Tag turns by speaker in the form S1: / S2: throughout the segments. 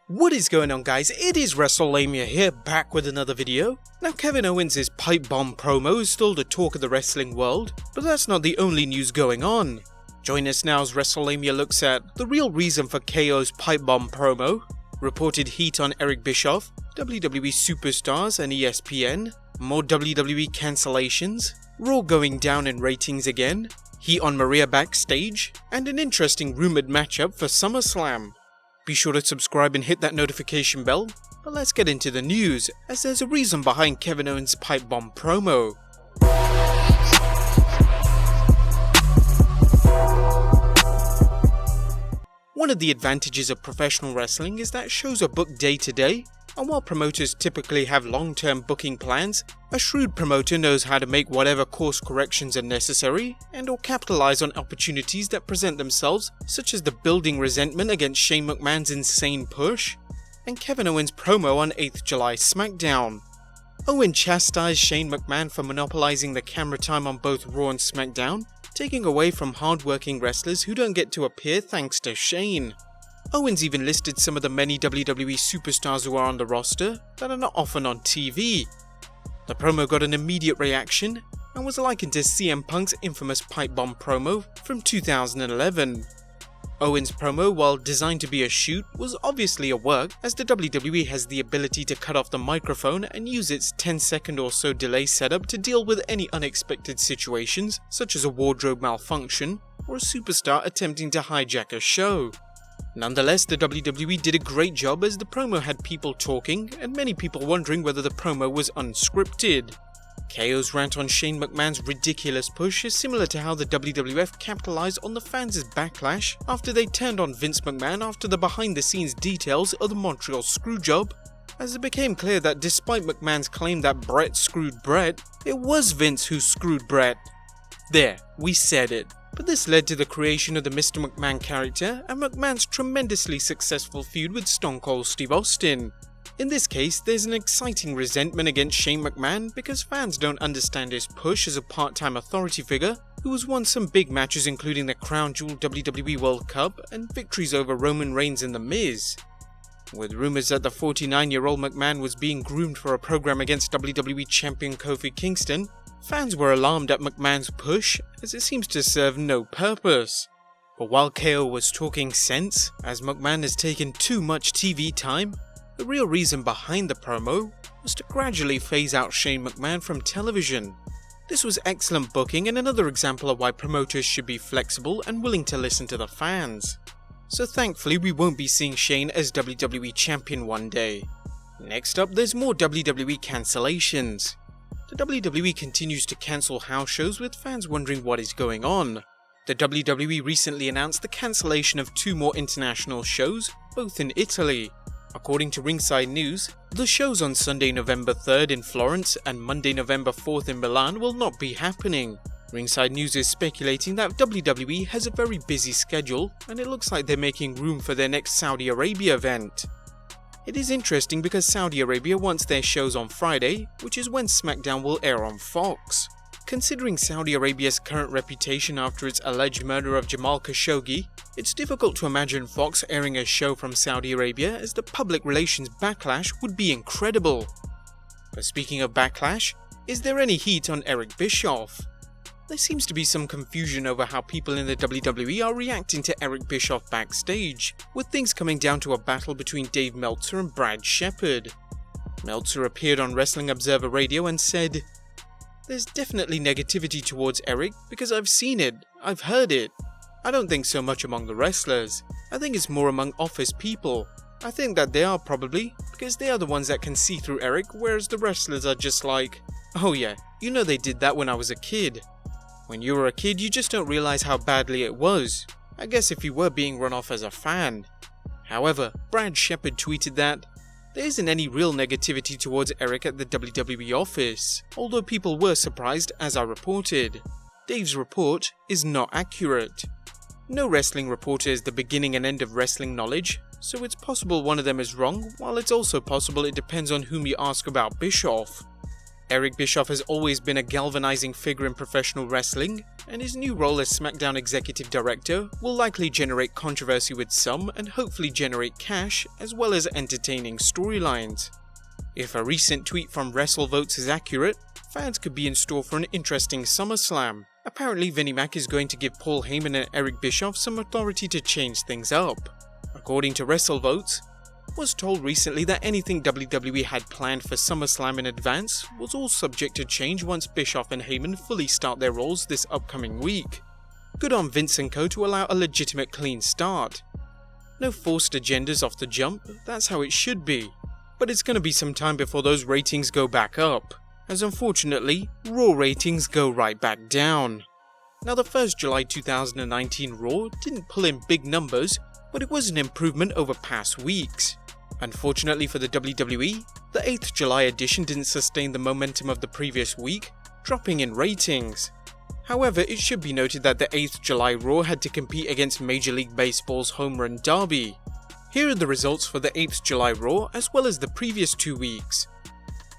S1: What is going on, guys? It is WrestleLamia here, back with another video. Now, Kevin Owens' pipe bomb promo is still the talk of the wrestling world, but that's not the only news going on. Join us now as WrestleLamia looks at the real reason for KO's pipe bomb promo, reported heat on Eric Bischoff, WWE Superstars and ESPN, more WWE cancellations, Raw going down in ratings again, heat on Maria backstage, and an interesting rumoured matchup for SummerSlam. Be sure to subscribe and hit that notification bell, but let's get into the news, as there's a reason behind Kevin Owens' pipe bomb promo. One of the advantages of professional wrestling is that shows are booked day to day, and while promoters typically have long-term booking plans, a shrewd promoter knows how to make whatever course corrections are necessary and or capitalize on opportunities that present themselves, such as the building resentment against Shane McMahon's insane push and Kevin Owens' promo on 8th July SmackDown. Owen chastised Shane McMahon for monopolizing the camera time on both Raw and SmackDown, taking away from hard-working wrestlers who don't get to appear thanks to Shane. Owens even listed some of the many WWE superstars who are on the roster that are not often on TV. The promo got an immediate reaction and was likened to CM Punk's infamous pipe bomb promo from 2011. Owens' promo, while designed to be a shoot, was obviously a work, as the WWE has the ability to cut off the microphone and use its 10-second or so delay setup to deal with any unexpected situations, such as a wardrobe malfunction or a superstar attempting to hijack a show. Nonetheless, the WWE did a great job, as the promo had people talking and many people wondering whether the promo was unscripted. KO's rant on Shane McMahon's ridiculous push is similar to how the WWF capitalized on the fans' backlash after they turned on Vince McMahon after the behind-the-scenes details of the Montreal Screwjob, as it became clear that despite McMahon's claim that Bret screwed Bret, it was Vince who screwed Bret. There, we said it. But this led to the creation of the Mr. McMahon character and McMahon's tremendously successful feud with Stone Cold Steve Austin. In this case, there's an exciting resentment against Shane McMahon because fans don't understand his push as a part-time authority figure who has won some big matches, including the Crown Jewel WWE World Cup and victories over Roman Reigns and The Miz. With rumours that the 49-year-old McMahon was being groomed for a program against WWE Champion Kofi Kingston, fans were alarmed at McMahon's push, as it seems to serve no purpose. But while KO was talking sense, as McMahon has taken too much TV time, the real reason behind the promo was to gradually phase out Shane McMahon from television. This was excellent booking and another example of why promoters should be flexible and willing to listen to the fans. So thankfully we won't be seeing Shane as WWE Champion one day. Next up, there's more WWE cancellations. The WWE continues to cancel house shows, with fans wondering what is going on. The WWE recently announced the cancellation of 2 more international shows, both in Italy. According to Ringside News, the shows on Sunday, November 3rd in Florence and Monday, November 4th in Milan will not be happening. Ringside News is speculating that WWE has a very busy schedule and it looks like they're making room for their next Saudi Arabia event. It is interesting because Saudi Arabia wants their shows on Friday, which is when SmackDown will air on Fox. Considering Saudi Arabia's current reputation after its alleged murder of Jamal Khashoggi, it's difficult to imagine Fox airing a show from Saudi Arabia, as the public relations backlash would be incredible. But speaking of backlash, is there any heat on Eric Bischoff? There seems to be some confusion over how people in the WWE are reacting to Eric Bischoff backstage, with things coming down to a battle between Dave Meltzer and Brad Shepard. Meltzer appeared on Wrestling Observer Radio and said, "There's definitely negativity towards Eric because I've seen it, I've heard it. I don't think so much among the wrestlers. I think it's more among office people. I think that they are probably, because they are the ones that can see through Eric, whereas the wrestlers are just like, oh yeah, you know they did that when I was a kid. When you were a kid, you just don't realize how badly it was. I guess if you were being run off as a fan." However, Brad Shepard tweeted that there isn't any real negativity towards Eric at the WWE office, although people were surprised, as I reported. Dave's report is not accurate. No wrestling reporter is the beginning and end of wrestling knowledge, so it's possible one of them is wrong, while it's also possible it depends on whom you ask about Bischoff. Eric Bischoff has always been a galvanizing figure in professional wrestling, and his new role as SmackDown Executive Director will likely generate controversy with some and hopefully generate cash as well as entertaining storylines. If a recent tweet from WrestleVotes is accurate, fans could be in store for an interesting SummerSlam. Apparently Vinnie Mac is going to give Paul Heyman and Eric Bischoff some authority to change things up. According to WrestleVotes, was told recently that anything WWE had planned for SummerSlam in advance was all subject to change once Bischoff and Heyman fully start their roles this upcoming week. Good on Vince & Co to allow a legitimate clean start. No forced agendas off the jump, that's how it should be. But it's going to be some time before those ratings go back up, as unfortunately, Raw ratings go right back down. Now the 1st July 2019 Raw didn't pull in big numbers, but it was an improvement over past weeks. Unfortunately for the WWE, the 8th July edition didn't sustain the momentum of the previous week, dropping in ratings. However, it should be noted that the 8th July Raw had to compete against Major League Baseball's Home Run Derby. Here are the results for the 8th July Raw as well as the previous 2 weeks.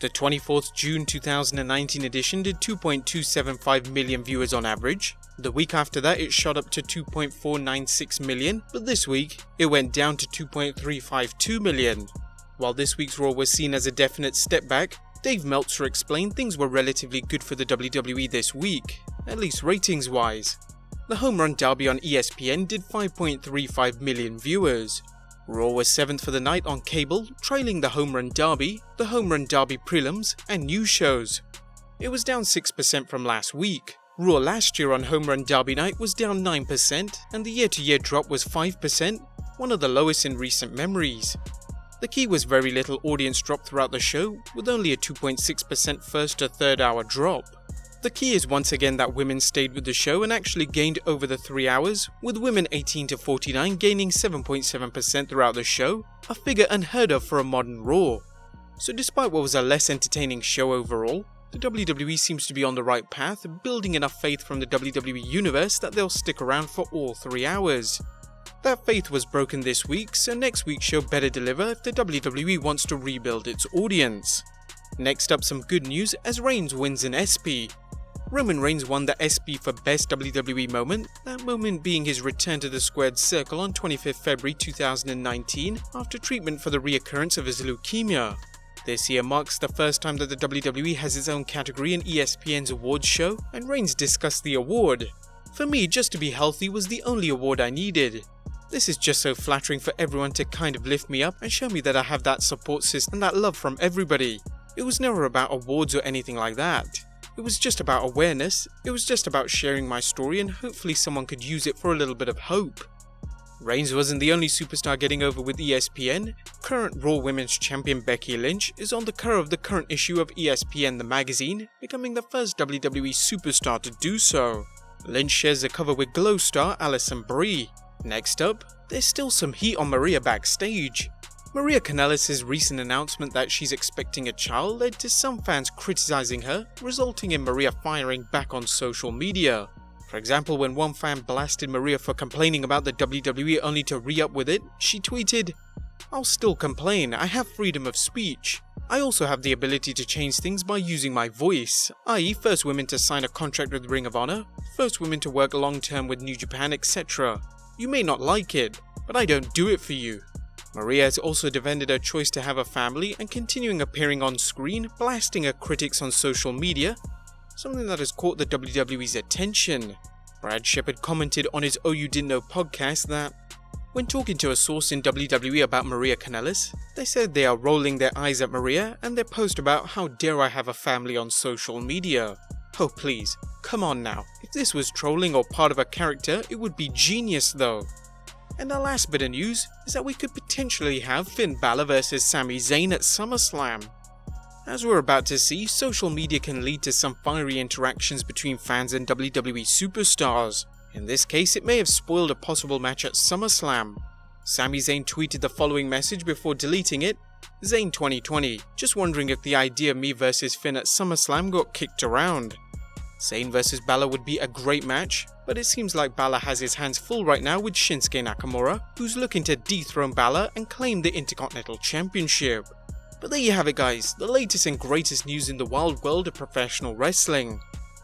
S1: The 24th June 2019 edition did 2.275 million viewers on average. The week after that it shot up to 2.496 million, but this week it went down to 2.352 million. While this week's Raw was seen as a definite step back, Dave Meltzer explained things were relatively good for the WWE this week, at least ratings wise. The Home Run Derby on ESPN did 5.35 million viewers. Raw was 7th for the night on cable, trailing the Home Run Derby, the Home Run Derby prelims, and news shows. It was down 6% from last week. Raw last year on Home Run Derby night was down 9%, and the year-to-year drop was 5%, one of the lowest in recent memories. The key was very little audience drop throughout the show, with only a 2.6% first to third hour drop. The key is once again that women stayed with the show and actually gained over the 3 hours, with women 18 to 49 gaining 7.7% throughout the show, a figure unheard of for a modern Raw. So despite what was a less entertaining show overall, the WWE seems to be on the right path, building enough faith from the WWE Universe that they'll stick around for all 3 hours. That faith was broken this week, so next week's show better deliver if the WWE wants to rebuild its audience. Next up, some good news as Reigns wins an ESPY. Roman Reigns won the ESPY for Best WWE Moment, that moment being his return to the squared circle on 25th February 2019 after treatment for the reoccurrence of his leukemia. This year marks the first time that the WWE has its own category in ESPN's awards show, and Reigns discussed the award. For me, just to be healthy was the only award I needed. This is just so flattering for everyone to kind of lift me up and show me that I have that support system and that love from everybody. It was never about awards or anything like that. It was just about awareness, it was just about sharing my story and hopefully someone could use it for a little bit of hope. Reigns wasn't the only superstar getting over with ESPN. Current Raw Women's Champion Becky Lynch is on the cover of the current issue of ESPN the magazine, becoming the first WWE superstar to do so. Lynch shares the cover with Glow star Alison Brie. Next up, there's still some heat on Maria backstage. Maria Kanellis' recent announcement that she's expecting a child led to some fans criticizing her, resulting in Maria firing back on social media. For example, when one fan blasted Maria for complaining about the WWE only to re-up with it, she tweeted, "I'll still complain, I have freedom of speech. I also have the ability to change things by using my voice, i.e. first women to sign a contract with Ring of Honor, first women to work long term with New Japan, etc. You may not like it, but I don't do it for you." Maria has also defended her choice to have a family and continuing appearing on screen, blasting her critics on social media, something that has caught the WWE's attention. Brad Shepard commented on his Oh You Didn't Know podcast that, when talking to a source in WWE about Maria Kanellis, they said they are rolling their eyes at Maria and their post about how dare I have a family on social media. Oh please, come on now, if this was trolling or part of a character, it would be genius though. And our last bit of news is that we could potentially have Finn Balor vs Sami Zayn at SummerSlam. As we're about to see, social media can lead to some fiery interactions between fans and WWE superstars. In this case, it may have spoiled a possible match at SummerSlam. Sami Zayn tweeted the following message before deleting it: Zayn 2020, just wondering if the idea of me versus Finn at SummerSlam got kicked around. Zayn vs Balor would be a great match, but it seems like Balor has his hands full right now with Shinsuke Nakamura, who's looking to dethrone Balor and claim the Intercontinental Championship. But there you have it guys, the latest and greatest news in the wild world of professional wrestling.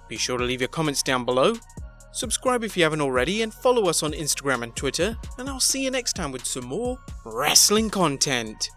S1: Be sure to leave your comments down below, Subscribe if you haven't already and follow us on Instagram and Twitter, and I'll see you next time with some more wrestling content.